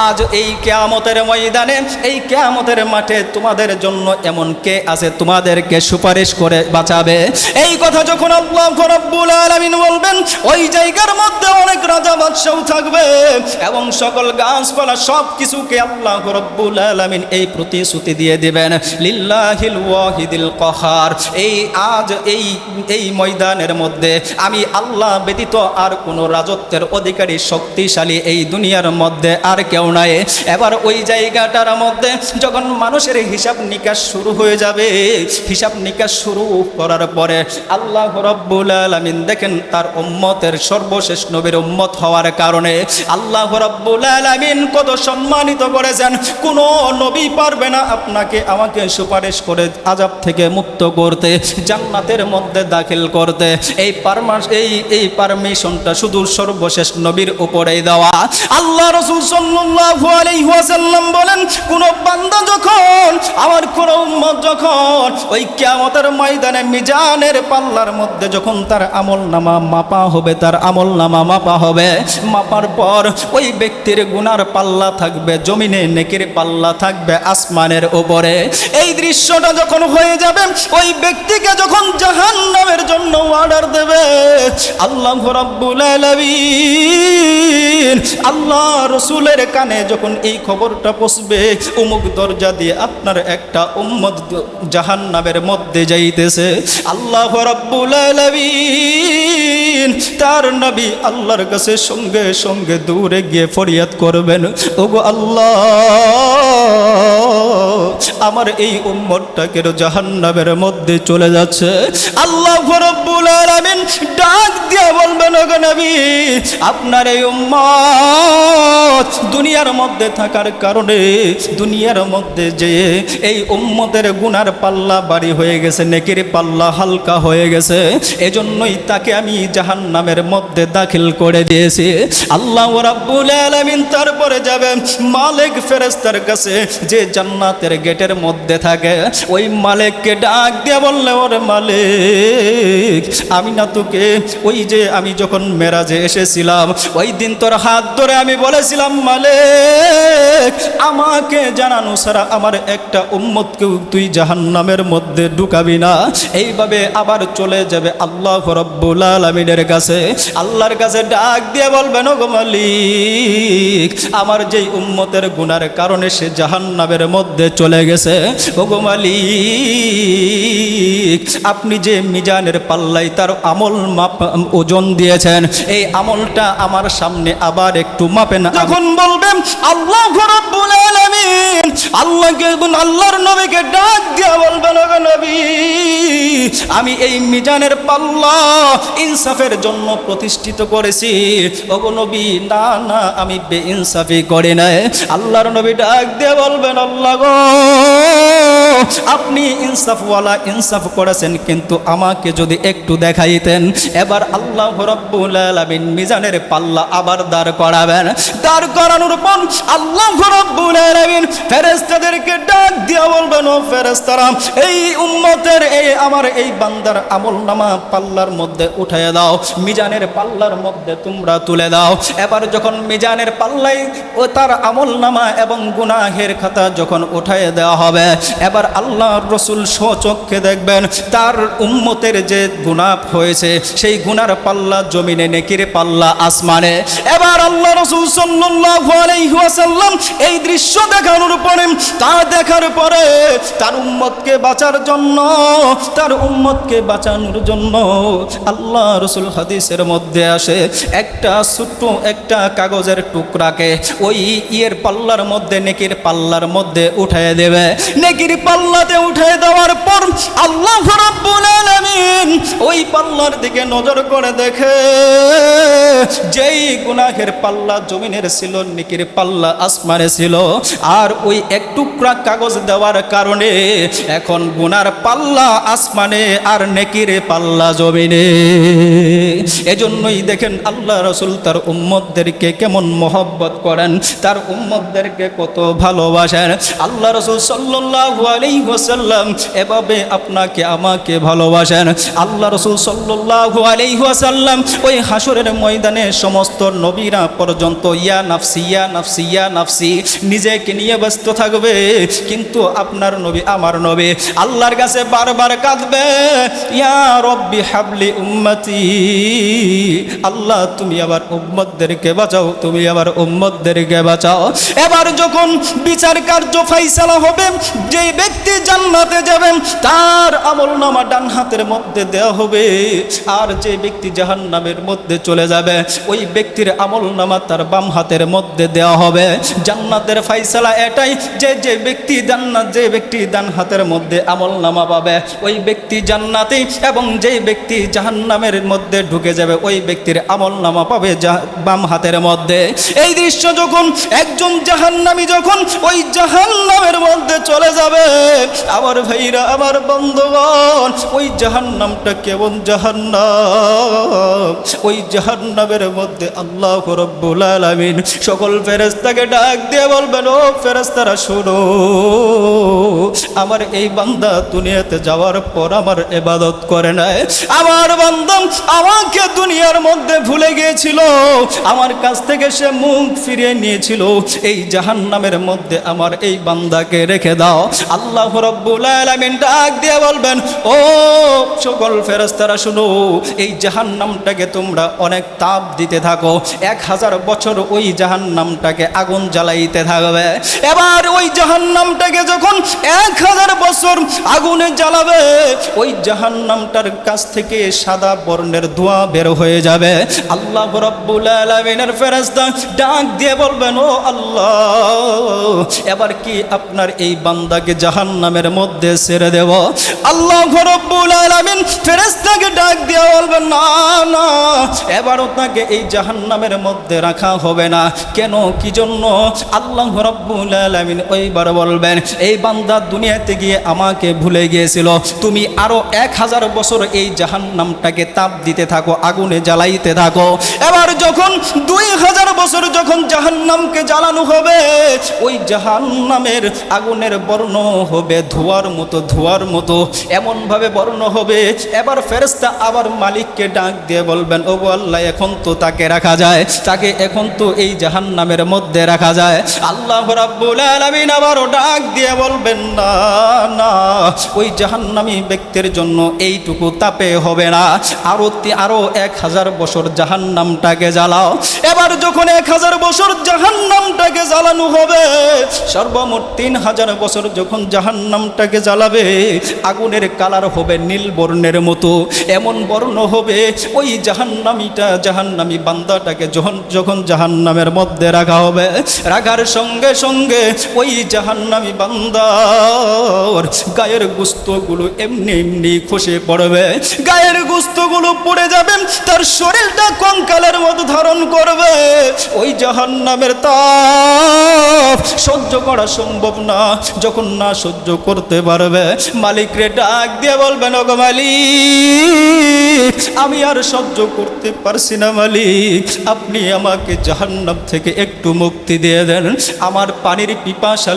আজ এই কিয়ামতের ময়দানে, এই কিয়ামতের মাঠে তোমাদের জন্য এমন কে আছে তোমাদেরকে সুপারিশ করে বাঁচাবে? এই কথা যখন আল্লাহ রাব্বুল আলামিন বলবেন, ওই জায়গার মধ্যে অনেক রাজা বাদশাহ থাকবে এবং সকল গাছপালা সব কিছুকে আল্লাহ রাব্বুল আলামিন এই প্রতিশ্রুতি দিয়ে দিবেন, লিল্লাহিল ওয়াহিদিল কাহার, এই আজ এই ময়দানের মধ্যে আমি আল্লাহ ব্যতীত আর কোনো রাজত্বের অধিকারী শক্তিশালী এই দুনিয়ার মধ্যে আর কেউ নাই। এবার ওই জায়গাটার মধ্যে যখন মানুষের হিসাব নিকাশ শুরু হয়ে যাবে, হিসাব নিকাশ শুরু করার পরে আল্লাহ রাব্বুল আলামিন দেখেন তার উম্মতের সর্বশেষ নবীর উম্মত হওয়ার কারণে আল্লাহ রাব্বুল আলামিন কত সম্মানিত করেছেন। কোনো নবী পারবে না আপনাকে আমাকে সুপারিশ করে আযাব থেকে মুক্ত করতে, জান্নাতের মধ্যে দাখিল করতে। এই পারমিশনটা শুধু সর্বশেষ নবীর উপরেই দেওয়া। আল্লাহ রাসূল সাল্লাল্লাহু আলাইহি ওয়াসাল্লাম বলেন, কোন বান্দা যখন, আমার কোন উম্মত যখন ওই কিয়ামতের ময়দানে মিজানের পাল্লার মধ্যে যখন তার আমলনামা মাপা হবে, তার আমলনামা মাপা হবে, মাপার পর ওই ব্যক্তির গুনার পাল্লা থাকবে জমিনে, নেকির পাল্লা থাকবে আসমানের উপরে। এই দৃশ্যটা যখন হয়ে যাবে, ওই ব্যক্তিকে যখন জাহান্নামের জন্য অর্ডার দেবে আল্লাহ রাব্বুল আলামিন, আল্লাহ রাসূলের কানে যখন এই খবরটা পৌঁছবে, অমুক দরজা দিয়ে আপনার একটা উম্মত জাহান্নামের মধ্যে যাইতেছে, আল্লাহ রাব্বুল আলামিন তার নবী আল্লাহর কাছে সঙ্গে সঙ্গে দূরে গিয়ে ফরিয়াদ করবেন, ওগো আল্লাহ, আমার এই উম্মতটাকে জাহান্নামের মধ্যে চলে যাচ্ছে। আল্লাহ রাব্বুল আলামিন ডাক দিয়ে বলবেন, ওগো নবী, আপনার এই উম্মত দুনিয়ার মধ্যে থাকার কারণে, দুনিয়ার মধ্যে যে এই উম্মতের গুনার পাল্লা ভারী হয়ে গেছে, নেকির পাল্লা হালকা হয়ে গেছে, এজন্যই তাকে আমি জাহান্নামের মধ্যে দাখিল করে দিয়েছি। আল্লাহ রাব্বুল আলামিন তারপরে যাবেন মালিক ফেরেশতার কাছে, যে জান্নাতের গেটের মধ্যে থাকে, ওই মালিককে ডাক দিয়ে বললে, ওরে মালিক, আমি না তোকে ওই যে আমি যখন মেরাজে এসেছিলাম ওই দিন তোর হাত ধরে আমি বলেছিলাম, মালিক আমাকে জানানো ছাড়া আমার একটা উম্মতকেও তুই জাহান্নামের মধ্যে ঢুকাবি না। এইভাবে আবার চলে যাবে আল্লাহ রাব্বুল আলামিনের কাছে, আল্লাহর কাছে ডাক দিয়ে বলবেন, ওগো মালিক, আমার যেই উম্মতের গুনার কারণে সে জাহান্নামের মধ্যে চলে গেছে, ওগো মালিক, আপনি যে মিজানের পাল্লায় তার আমল ওজন দিয়েছেন, এই আমলটা আমার সামনে আবার একটু মাপেন। যখন বলবেন আল্লাহ রাব্বুল আলামিন আল্লাহর নবীকে ডাক দিয়ে বলবেন, ওগো নবী, আমি এই মিজানের পাল্লা ইনসাফের জন্য প্রতিষ্ঠিত করেছি, ওগো নবী, না না, আমি বেইনসাফি করি নাই। আল্লাহর নবী ডাক দিয়ে বলবেন, আল্লাহ গো, আপনি ইনসাফওয়ালা, ইনসাফ করেছেন, কিন্তু আমাকে যদি একটু দেখাইতেন। এবার আল্লাহ রাব্বুল আলামিন মিজানের পাল্লা আবার দাঁড় করাবেন। দাঁড় করানোর পর আল্লাহ রাব্বুল আলামিন ফেরেশতাদেরকে ডাক দিয়ে বলবেন, ও ফেরেশতারা, এই উম্মতের আমার এই বান্দার আমলনামা পাল্লার মধ্যে উঠাইয়া দাও, মিজানের পাল্লার মধ্যে তোমরা তুলে দাও। এবার যখন মিজানের পাল্লায় ও তার আমলনামা এবং গুনাহের খাতা যখন উঠাইয়া দেওয়া হবে, এবার আল্লাহর রাসূল স্বচক্ষে দেখবেন তার উম্মতের যে গুনাহ হয়েছে, সেই গুনার পাল্লা জমিনে, নেকির পাল্লা আসমানে। এবার আল্লাহ রাসূল সাল্লাল্লাহু আলাইহি ওয়াসাল্লাম এই দৃশ্য দেখানোর পরে, তা দেখার পরে তার উম্মতকে বাঁচার জন্য, তার উম্মতকে বাঁচানোর জন্য আল্লাহ রাসূল হাদিসের মধ্যে আসে, একটা ছোট্ট একটা কাগজের টুকরাকে ওই ইয়ের পাল্লার মধ্যে, নেকির পাল্লার মধ্যে উঠায় দেবে। নেকির পাল্লাতে উঠায় দেওয়ার পর আল্লাহ রাব্বুল আলামিন ওই পাল্লার দিকে নজর করে দেখে, যেই গুনাহের পাল্লা জমিনের ছিল, নেকির পাল্লা আসমানে ছিল, আর ওই এক টুকরা কাগজ দেওয়ার কারণে এখন গুনার পাল্লা আসমানে আর নেকির পাল্লা জমিনে। এজন্যই দেখেন আল্লাহ রাসূল তার উম্মতদেরকে কেমন মহব্বত করেন, তার উম্মতদেরকে কত ভালোবাসেন। আল্লাহ রাসূল সাল্লাল্লাহু আলাইহি ওয়াসাল্লাম এভাবে আপনাকে আমাকে ভালোবাসেন। আল্লাহ রাসূল সাল্লাল্লাহু আলাইহি ওয়াসাল্লাম ওই হাসরের ময়দানে সমস্ত নবীরা পর্যন্ত ইয়া নাফসি, ইয়া নাফসি, ইয়া নাফসি নিজেকে নিয়ে ব্যস্ত থাকবে, কিন্তু আপনার নবী, আমার নবী আল্লাহর কাছে বারবার কাঁদবে, ইয়া রব্বি হাবলি উম্মতি, আল্লাহ তুমি আবার উম্মতদেরকে বাঁচাও, তুমি আবার উম্মতদেরকে বাঁচাও। এবার যখন বিচার কার্য ফাইসালা হবে, যে ব্যক্তি জান্নাতে যাবেন তার আমলনামা ডান হাতের মধ্যে দেওয়া হবে, আর যে ব্যক্তি জাহান্নামের মধ্যে চলে যাবে ওই ব্যক্তির আমলনামা তার বাম হাতের মধ্যে দেওয়া হবে। জান্নাতের ফায়সালা এটাই যে যে ব্যক্তি ডান হাতের মধ্যে আমলনামা পাবে ওই ব্যক্তি জান্নাতি, এবং যেই ব্যক্তি জাহান্নামের মধ্যে ঢুকে যাবে ওই ব্যক্তির আমলনামা পাবে বাম হাতের মধ্যে। এই দৃশ্য যখন একজন জাহান্নামী যখন ওই জাহান্নামের মধ্যে চলে যাবে, আমার ভাইরা আমার বন্ধুগণ, ওই জাহান্নামটা কেমন জাহান্নাম, ওই জাহান্নামের মধ্যে আল্লাহ রাব্বুল আলামিন সকল ফেরেশতাকে ডাক দিয়ে বলবেন, ও ফেরেশতারা শোনো, আমার এই বান্দা দুনিয়াতে যাওয়ার পর আমার ইবাদত করে নাই, আমার বান্দা আমাকে দুনিয়ার মধ্যে ভুলে গিয়েছিল, আমার কাছ থেকে সে মুখ ফিরিয়ে নিয়েছিল, এই জাহান্নামের মধ্যে আমার এই বান্দাকে রেখে দাও। আল্লাহ রাব্বুল আলামিন ডাক দিয়ে বলবেন, ও সকল ফেরেশতারা শুনো, এই জাহান্নামটাকে তোমরা অনেক তাপ দিতে থাকো, 1000 বছর ওই জাহান্নামটাকে আগুন জ্বালাইতে থাকবে। এবার ওই জাহান্নামটাকে যখন 1000 বছর আগুনে জ্বালাবে, ওই জাহান্নামটার কাছ থেকে সাদা বর্ণের ধোঁয়া বের হয়ে যাবে। আল্লাহ রাব্বুল আলামিনের ফেরেশতা ডাক দিয়ে বলবেন, ও আল্লাহ, এবার কি আপনার এই বান্দাকে জাহান্নামের মধ্যে ছেড়ে দেব? আল্লাহ রাব্বুল আলামিন ফেরেশতাকে ডাক দিয়ে বলবেন, না না, এবারও তাকে এই জাহান্নামের মধ্যে রাখা হবে না। কেন, কি জন্য? আল্লাহ রাব্বুল আলামিন ওইবার বলবেন, এই বান্দা দুনিয়াতে গিয়ে আমাকে ভুলে গিয়েছিল, তুমি আরো 1000 বছর এই জাহান্নামটাকে তাপ দিতে থাকো, আগুনে জ্বালাইতে থাকো। এবার যখন 2000 বছর যখন জাহান্নামকে জ্বালানো হবে, ওই জাহান্নামের আগুনের বর্ণ হবে ধোঁয়ার মতো, এমন ভাবে বর্ণ হবে। এবার ফেরেশতা আবার মালিককে ডাক দিয়ে বলবেন, ও আল্লাহ, এখন তো তাকে রাখা যায়, তাকে এখন তো এই জাহান্নামের মধ্যে রাখা যায়। আল্লাহ রাব্বুল আলামিন আবারও ডাক দিয়ে বলবেন, না না, ওই জাহান্নামী ব্যক্তির জন্য এইটুকু তাপে হবে না, আরো 1000 বছর জাহান্নামটাকে জ্বালাও। এবার যখন 1000 বছর জাহান্নামটাকে জ্বালানো হবে, সর্বমোট 3000 বছর যখন জাহান্নামটাকে জ্বালাবে, আগুনের কালার হবে নীল বর্ণের মতো, এমন বর্ণ হবে। ওই জাহান্নামী বান্দাটাকে যখন জাহান্নামের মধ্যে রাখা হবে, রাখার সঙ্গে সঙ্গে ওই জাহান্নামী বান্দার গায়ের গোশতগুলো এমনি এমনি খসে পড়বে, গায়ের গোশতগুলো পড়ে যাবে, তার শরীরটা কঙ্কালের মতো ধারণ করবে। ওই জাহান্নামের তাপ সহ্য করা সম্ভব না। যখন না সহ্য করতে পারবে, মালিক রে ডাক দিয়ে বলবেন, ওগো মালিক, আমি আর সহ্য করতে পারছি না মালিক, আপনি আমাকে জাহান্নাম থেকে একটু মুক্তি দিয়ে দেন, আমার পানির পিপাসা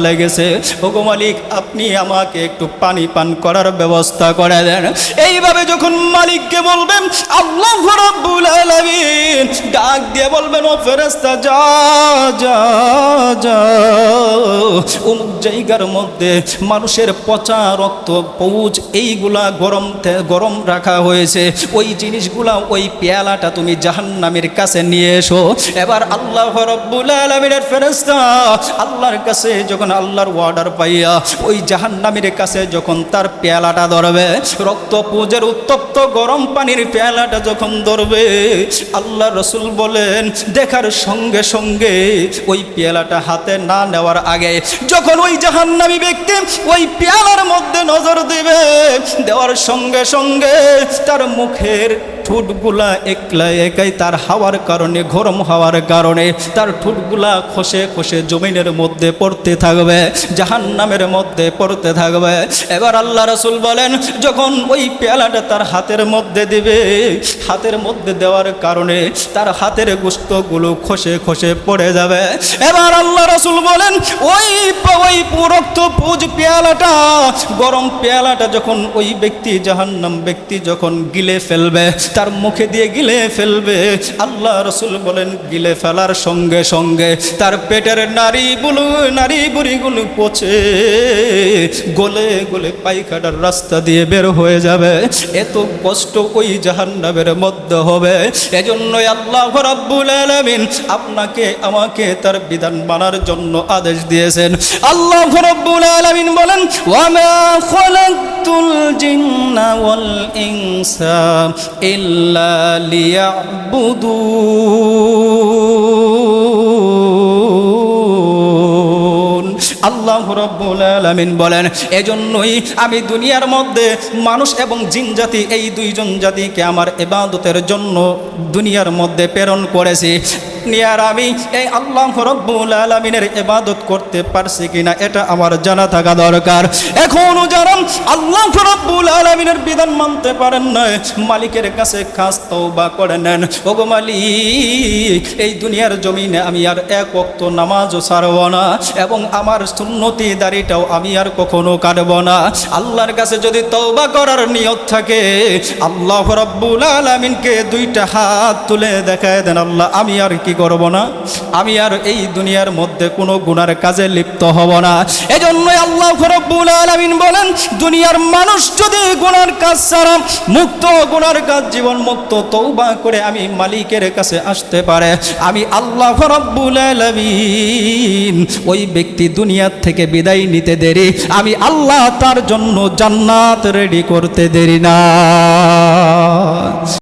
লেগেছে, ওগো মালিক, আপনি আমাকে একটু পানি পান করার ব্যবস্থা করে দেন। এইভাবে যখন মালিককে বলবেন, আল্লাহ রাব্বুল আলামিন ডাক দিয়ে বলবেন, ও ফেরেশতা, যা যা যা, অমুক জায়গার মধ্যে মানুষের পচা রক্ত, পৌঁছ, এইগুলা গরম রাখা হয়েছে, ওই জিনিসগুলা, ওই পেয়ালাটা তুমি জাহান্নামের কাছে নিয়ে এসো। এবার আল্লাহ রাব্বুল আলামিনের ফেরেশতা আল্লাহর কাছে যখন আল্লাহর অর্ডার পাইয়া ওই জাহান্নামের কাছে যখন তার পেয়ালাটা ধরবে, রক্তপুঞ্জের উত্তপ্ত গরম পানির পেয়ালাটা যখন ধরবে, আল্লাহ রাসূল বলেন, দেখার সঙ্গে সঙ্গে ওই পেয়ালাটা হাতে না নেওয়ার আগে যখন ওই জাহান্নামী ব্যক্তি ওই পেয়ালার মধ্যে নজর দেবে, দেওয়ার সঙ্গে সঙ্গে তার মুখের ঠোঁটগুলা একাই তার হাওয়ার কারণে, গরম হাওয়ার কারণে তার ঠোঁটগুলা খসে খসে জমিনের মধ্যে পড়তে থাকবে, জাহান্নামের মধ্যে পড়তে থাকবে। এবার আল্লাহ রাসূল বলেন, যখন ওই পেয়ালাটা তার হাতের মধ্যে দিবে, হাতের মধ্যে দেওয়ার কারণে তার হাতের গোশতগুলো খসে খসে পড়ে যাবে। এবার আল্লাহ রাসূল বলেন, ওই রক্তপুঞ্জ পেয়ালাটা, গরম পেয়ালাটা যখন ওই ব্যক্তি, জাহান্নাম ব্যক্তি যখন গিলে ফেলবে, তার মুখে দিয়ে গিলে ফেলবে, আল্লাহ রাসূল বলেন, গিলে ফেলার সঙ্গে সঙ্গে তার পেটের নারী বুড়িগুলো পচে গলে গলে পায়খানার রাস্তা দিয়ে বের হয়ে যাবে। এত কষ্ট ওই জাহান্নামের মধ্যে হবে। এজন্যই আল্লাহ রাব্বুল আলামিন আপনাকে আমাকে তার বিধান মানার জন্য আদেশ দিয়েছেন। আল্লাহ রাব্বুল আলামিন বলেন, ওয়া মা খালাকতুল জিন্না ওয়াল ইনসা ইল্লা লিয়াবুদুন। আল্লাহ রাব্বুল আলামিন বলেন, এজন্যই আমি দুনিয়ার মধ্যে মানুষ এবং জিন জাতি এই দুইজন জাতিকে আমার ইবাদতের জন্য দুনিয়ার মধ্যে প্রেরণ করেছি। দুনিয়ার আমি এই আল্লাহ রাব্বুল আলামিনের ইবাদত করতে পারছি কিনা এটা আমার জানা থাকা দরকার। এখনো যারা আল্লাহ রাব্বুল আলামিনের বিধান মানতে পারেন না, মালিকের কাছে খাস তওবা করে নেন, ওগো মালিক এই দুনিয়ার জমিনে আমি আর এক ওয়াক্ত নামাজও ছাড়ব না এবং আমার সুন্নতি দাড়িটাও আমি আর কখনো কাটব না। আল্লাহর কাছে যদি তওবা করার নিয়ত থাকে, আল্লাহ রাব্বুল আলামিনকে দুইটা হাত তুলে দেখায় দেন, আল্লাহ আমি আর কি করব না, আমি আর এই দুনিয়ার মধ্যে কোনো গুনার কাজে লিপ্ত হব না। এজন্যই আল্লাহ রাব্বুল আলামিন বলেন, দুনিয়ার মানুষ যদি গুনার কাজ ছাড়া মুক্ত, গুনার কাজ জীবন মুক্ত তওবা করে আমি মালিকের কাছে আসতে পারে, আমি আল্লাহ রাব্বুল আলামিন ওই ব্যক্তি দুনিয়ার থেকে বিদায় নিতে দেরি, আমি আল্লাহ তার জন্য জান্নাত রেডি করতে দেরি না।